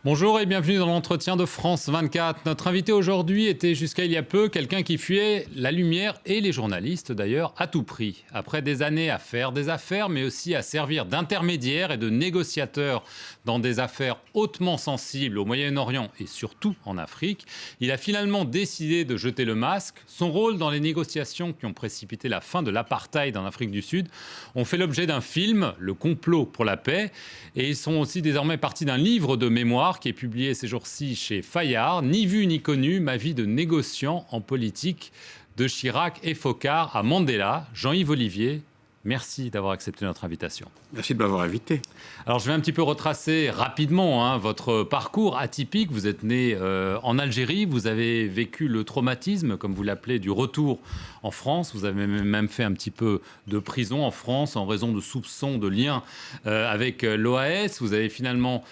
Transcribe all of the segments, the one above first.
Bonjour et bienvenue dans l'entretien de France 24. Notre invité aujourd'hui était jusqu'à il y a peu quelqu'un qui fuyait la lumière et les journalistes d'ailleurs à tout prix. Après des années à faire des affaires mais aussi à servir d'intermédiaire et de négociateur dans des affaires hautement sensibles au Moyen-Orient et surtout en Afrique, il a finalement décidé de jeter le masque. Son rôle dans les négociations qui ont précipité la fin de l'apartheid en Afrique du Sud ont fait l'objet d'un film, Le complot pour la paix, et ils sont aussi désormais partie d'un livre de mémoire qui est publié ces jours-ci chez Fayard, Ni vu ni connu, ma vie de négociant en politique de Chirac et Foccart à Mandela. Jean-Yves Olivier, merci d'avoir accepté notre invitation. Merci de m'avoir invité. Alors je vais un petit peu retracer rapidement votre parcours atypique. Vous êtes né en Algérie, vous avez vécu le traumatisme, comme vous l'appelez, du retour en France. Vous avez même fait un petit peu de prison en France en raison de soupçons de liens avec l'OAS. Vous avez finalement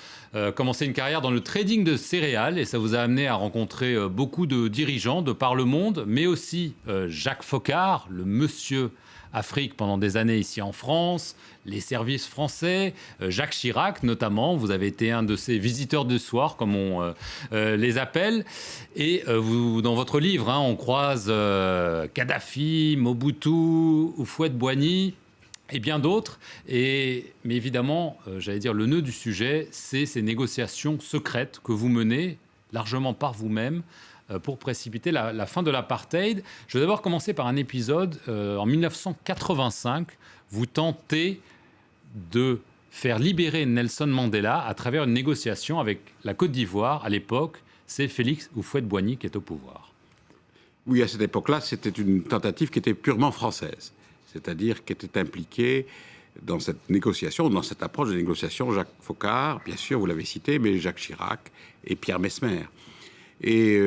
commencé une carrière dans le trading de céréales et ça vous a amené à rencontrer beaucoup de dirigeants de par le monde, mais aussi Jacques Foccart, le monsieur Afrique pendant des années ici en France, les services français, Jacques Chirac notamment. Vous avez été un de ces visiteurs de soir, comme on les appelle. Et vous, dans votre livre, on croise Kadhafi, Mobutu, Houphouët-Boigny et bien d'autres. Mais évidemment, j'allais dire, le nœud du sujet, c'est ces négociations secrètes que vous menez largement par vous-même pour précipiter la fin de l'apartheid. Je vais d'abord commencer par un épisode. En 1985, vous tentez de faire libérer Nelson Mandela à travers une négociation avec la Côte d'Ivoire. À l'époque, c'est Félix Houphouët-Boigny qui est au pouvoir. Oui, à cette époque-là, c'était une tentative qui était purement française, c'est-à-dire qui était impliquée dans cette négociation, dans cette approche de négociation, Jacques Foccart, bien sûr, vous l'avez cité, mais Jacques Chirac et Pierre Messmer. Et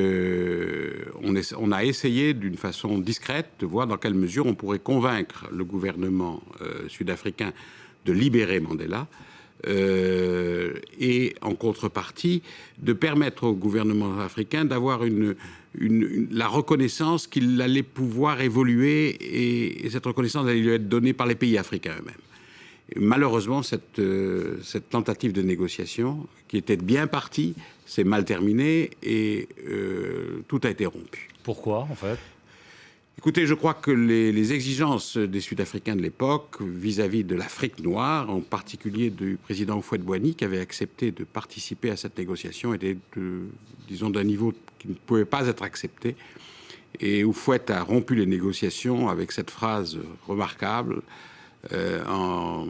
on a essayé d'une façon discrète de voir dans quelle mesure on pourrait convaincre le gouvernement sud-africain de libérer Mandela et en contrepartie de permettre au gouvernement africain d'avoir la reconnaissance qu'il allait pouvoir évoluer et cette reconnaissance allait lui être donnée par les pays africains eux-mêmes. Malheureusement, cette tentative de négociation, qui était bien partie, s'est mal terminée et tout a été rompu. Pourquoi, en fait ? Écoutez, je crois que les exigences des Sud-Africains de l'époque vis-à-vis de l'Afrique noire, en particulier du président Houphouët-Boigny, qui avait accepté de participer à cette négociation, étaient, disons, d'un niveau qui ne pouvait pas être accepté. Et Houphouët a rompu les négociations avec cette phrase remarquable, en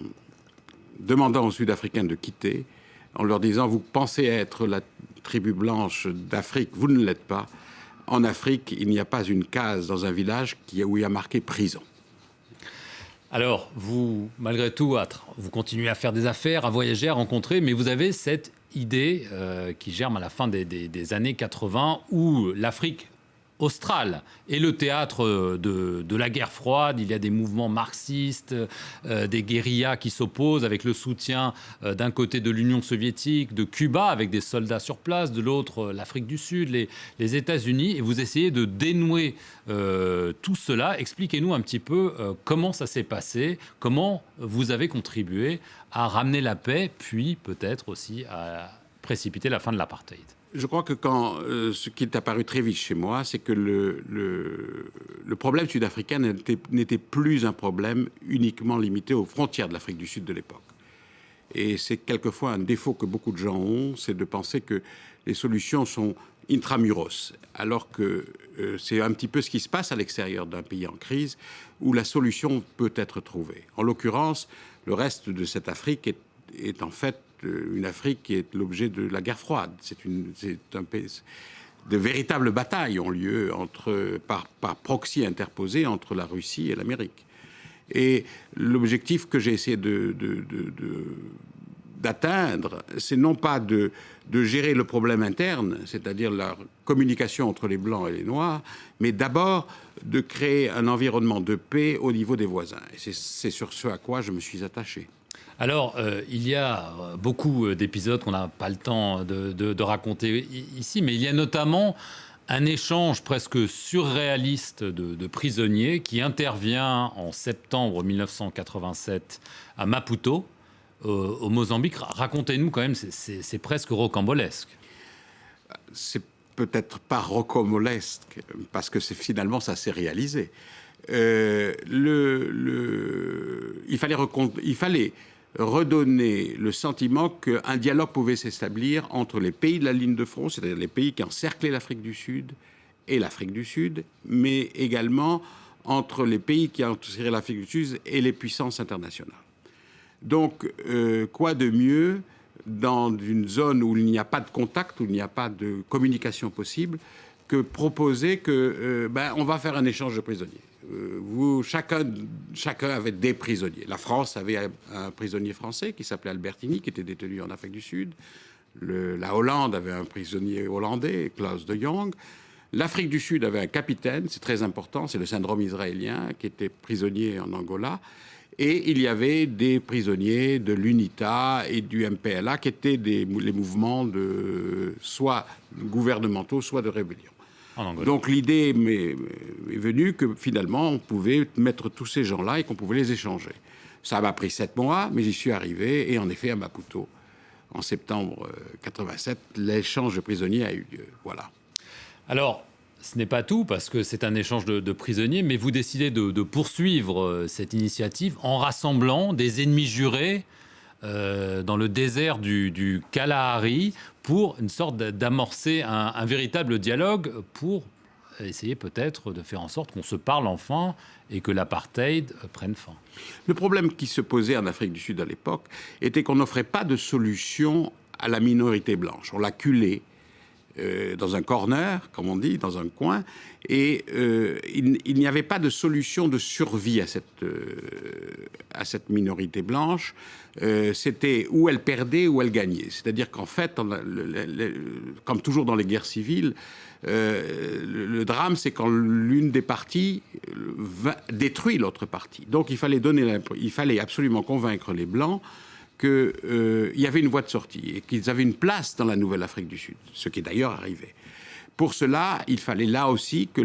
demandant aux Sud-Africains de quitter, en leur disant « Vous pensez être la tribu blanche d'Afrique, vous ne l'êtes pas. En Afrique, il n'y a pas une case dans un village où il y a marqué prison. » Alors, vous, malgré tout, vous continuez à faire des affaires, à voyager, à rencontrer, mais vous avez cette idée qui germe à la fin des années 80 où l'Afrique australe est le théâtre de la guerre froide. Il y a des mouvements marxistes, des guérillas qui s'opposent avec le soutien d'un côté de l'Union soviétique, de Cuba avec des soldats sur place, de l'autre l'Afrique du Sud, les États-Unis. Et vous essayez de dénouer tout cela. Expliquez-nous un petit peu comment ça s'est passé, comment vous avez contribué à ramener la paix, puis peut-être aussi à précipiter la fin de l'apartheid. Je crois que ce qui est apparu très vite chez moi, c'est que le problème sud-africain n'était plus un problème uniquement limité aux frontières de l'Afrique du Sud de l'époque. Et c'est quelquefois un défaut que beaucoup de gens ont, c'est de penser que les solutions sont intramuros, alors que c'est un petit peu ce qui se passe à l'extérieur d'un pays en crise, où la solution peut être trouvée. En l'occurrence, le reste de cette Afrique est en fait une Afrique qui est l'objet de la guerre froide. De véritables batailles ont lieu par proxy interposé entre la Russie et l'Amérique. Et l'objectif que j'ai essayé d'atteindre, c'est non pas de gérer le problème interne, c'est-à-dire la communication entre les Blancs et les Noirs, mais d'abord de créer un environnement de paix au niveau des voisins. Et c'est sur ce à quoi je me suis attaché. Alors, il y a beaucoup d'épisodes qu'on n'a pas le temps de raconter ici, mais il y a notamment un échange presque surréaliste de prisonniers qui intervient en septembre 1987 à Maputo, au Mozambique. Racontez-nous quand même, c'est presque rocambolesque. C'est peut-être pas rocambolesque, parce que finalement, ça s'est réalisé. Il fallait redonner le sentiment qu'un dialogue pouvait s'établir entre les pays de la ligne de front, c'est-à-dire les pays qui encerclaient l'Afrique du Sud et l'Afrique du Sud, mais également entre les pays qui encerclaient l'Afrique du Sud et les puissances internationales. Donc, quoi de mieux dans une zone où il n'y a pas de contact, où il n'y a pas de communication possible, que proposer que on va faire un échange de prisonniers. Chacun avait des prisonniers. La France avait un prisonnier français qui s'appelait Albertini, qui était détenu en Afrique du Sud. La Hollande avait un prisonnier hollandais, Klaus de Jong. L'Afrique du Sud avait un capitaine, c'est très important, c'est le syndrome israélien, qui était prisonnier en Angola. Et il y avait des prisonniers de l'UNITA et du MPLA, qui étaient les mouvements soit gouvernementaux, soit de rébellion. Donc l'idée est venue que finalement on pouvait mettre tous ces gens-là et qu'on pouvait les échanger. Ça m'a pris 7 mois, mais j'y suis arrivé. Et en effet, à Maputo, en septembre 87, l'échange de prisonniers a eu lieu. Voilà. Alors, ce n'est pas tout, parce que c'est un échange de prisonniers, mais vous décidez de poursuivre cette initiative en rassemblant des ennemis jurés dans le désert du Kalahari pour une sorte d'amorcer un véritable dialogue pour essayer peut-être de faire en sorte qu'on se parle enfin et que l'apartheid prenne fin. Le problème qui se posait en Afrique du Sud à l'époque était qu'on n'offrait pas de solution à la minorité blanche. On l'acculait dans un corner, comme on dit, dans un coin, et il n'y avait pas de solution de survie à cette minorité blanche. C'était où elle perdait, où elle gagnait. C'est-à-dire qu'en fait, comme toujours dans les guerres civiles, le drame, c'est quand l'une des parties détruit l'autre partie. Donc il fallait absolument convaincre les Blancs qu'il y avait une voie de sortie et qu'ils avaient une place dans la nouvelle Afrique du Sud, ce qui est d'ailleurs arrivé. Pour cela, il fallait là aussi que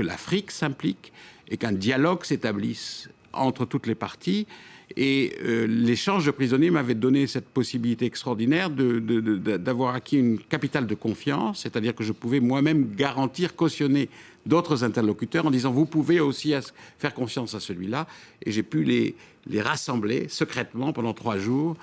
l'Afrique s'implique et qu'un dialogue s'établisse entre toutes les parties. Et l'échange de prisonniers m'avait donné cette possibilité extraordinaire d'avoir acquis une capitale de confiance, c'est-à-dire que je pouvais moi-même garantir, cautionner d'autres interlocuteurs en disant vous pouvez aussi faire confiance à celui-là. Et j'ai pu les rassembler secrètement pendant 3 jours,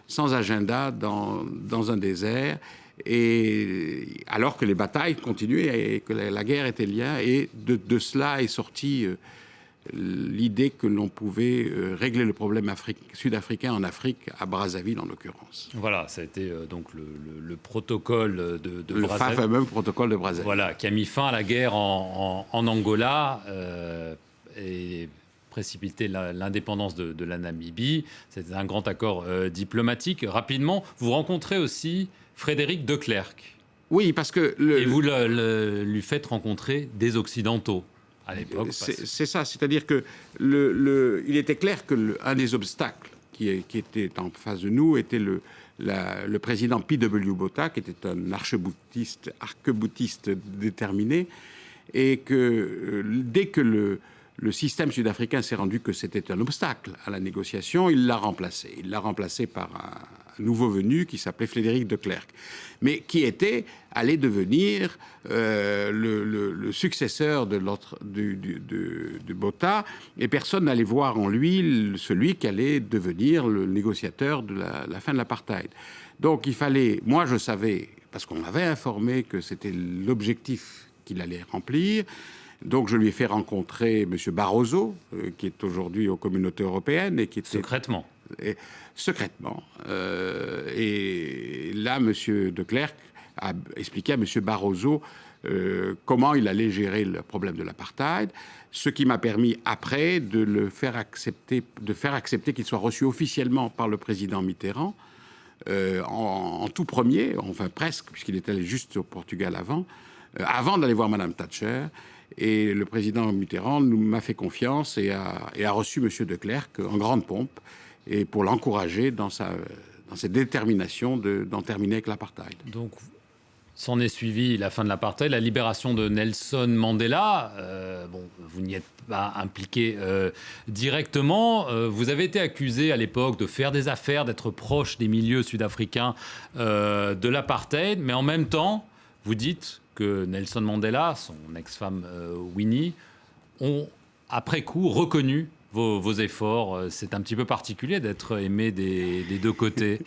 sans agenda, dans un désert, et alors que les batailles continuaient et que la guerre était liée. Et de cela est sortie l'idée que l'on pouvait régler le problème sud-africain en Afrique, à Brazzaville en l'occurrence. Voilà, ça a été donc le protocole de le Brazzaville. Le fameux protocole de Brazzaville. Voilà, qui a mis fin à la guerre en Angola et précipité l'indépendance de la Namibie. C'était un grand accord diplomatique. Rapidement, vous rencontrez aussi Frédéric de Klerk. Oui, parce que... Et vous lui faites rencontrer des Occidentaux. À l'époque, c'est ça, c'est-à-dire que il était clair que un des obstacles qui était en face de nous était le président P.W. Botha, qui était un arqueboutiste déterminé, et que dès que le système sud-africain s'est rendu que c'était un obstacle à la négociation, il l'a remplacé. Il l'a remplacé par un nouveau venu qui s'appelait Frédéric de Klerk, mais qui allait devenir le successeur de Botha, et personne n'allait voir en lui celui qui allait devenir le négociateur de la fin de l'apartheid. Donc il fallait, moi je savais, parce qu'on m'avait informé que c'était l'objectif qu'il allait remplir. Donc je lui ai fait rencontrer M. Barroso, qui est aujourd'hui aux communautés européennes. Et qui était, secrètement. Secrètement. Et là, M. de Klerk a expliqué à M. Barroso comment il allait gérer le problème de l'apartheid, ce qui m'a permis après de faire accepter qu'il soit reçu officiellement par le président Mitterrand, en tout premier, enfin presque, puisqu'il était allé juste au Portugal avant d'aller voir Mme Thatcher. Et le président Mitterrand m'a fait confiance et a reçu M. de Klerk en grande pompe, et pour l'encourager dans cette détermination d'en terminer avec l'apartheid. Donc, S'en est suivi la fin de l'apartheid, la libération de Nelson Mandela. Vous n'y êtes pas impliqué directement. Vous avez été accusé à l'époque de faire des affaires, d'être proche des milieux sud-africains de l'apartheid. Mais en même temps, vous dites que Nelson Mandela, son ex-femme Winnie, ont après coup reconnu vos efforts. C'est un petit peu particulier d'être aimé des deux côtés.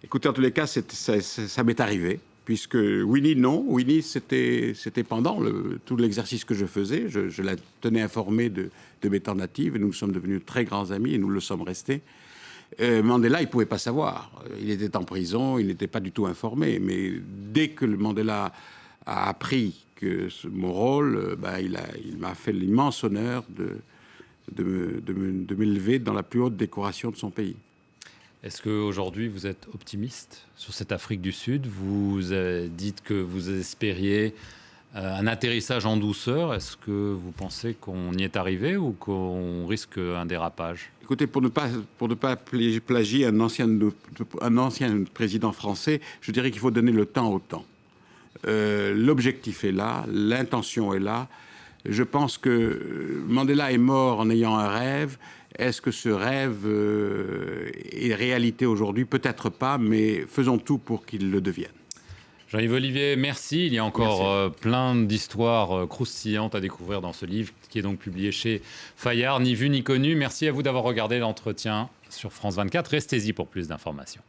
Écoutez, en tous les cas, ça m'est arrivé. Puisque Winnie, non. Winnie, c'était pendant tout l'exercice que je faisais. Je la tenais informée de mes tentatives. Et nous sommes devenus très grands amis et nous le sommes restés. Mandela, il ne pouvait pas savoir. Il était en prison, il n'était pas du tout informé. Mais dès que le Mandela a appris que mon rôle, il m'a fait l'immense honneur de m'élever dans la plus haute décoration de son pays. Est-ce qu'aujourd'hui, vous êtes optimiste sur cette Afrique du Sud? Vous dites que vous espériez un atterrissage en douceur. Est-ce que vous pensez qu'on y est arrivé ou qu'on risque un dérapage? Écoutez, pour ne pas plagier un ancien président français, je dirais qu'il faut donner le temps au temps. L'objectif est là, l'intention est là. Je pense que Mandela est mort en ayant un rêve. Est-ce que ce rêve est réalité aujourd'hui? Peut-être pas, mais faisons tout pour qu'il le devienne. Jean-Yves Olivier, merci. Il y a encore plein d'histoires croustillantes à découvrir dans ce livre qui est donc publié chez Fayard, Ni vu ni connu. Merci à vous d'avoir regardé l'entretien sur France 24. Restez-y pour plus d'informations.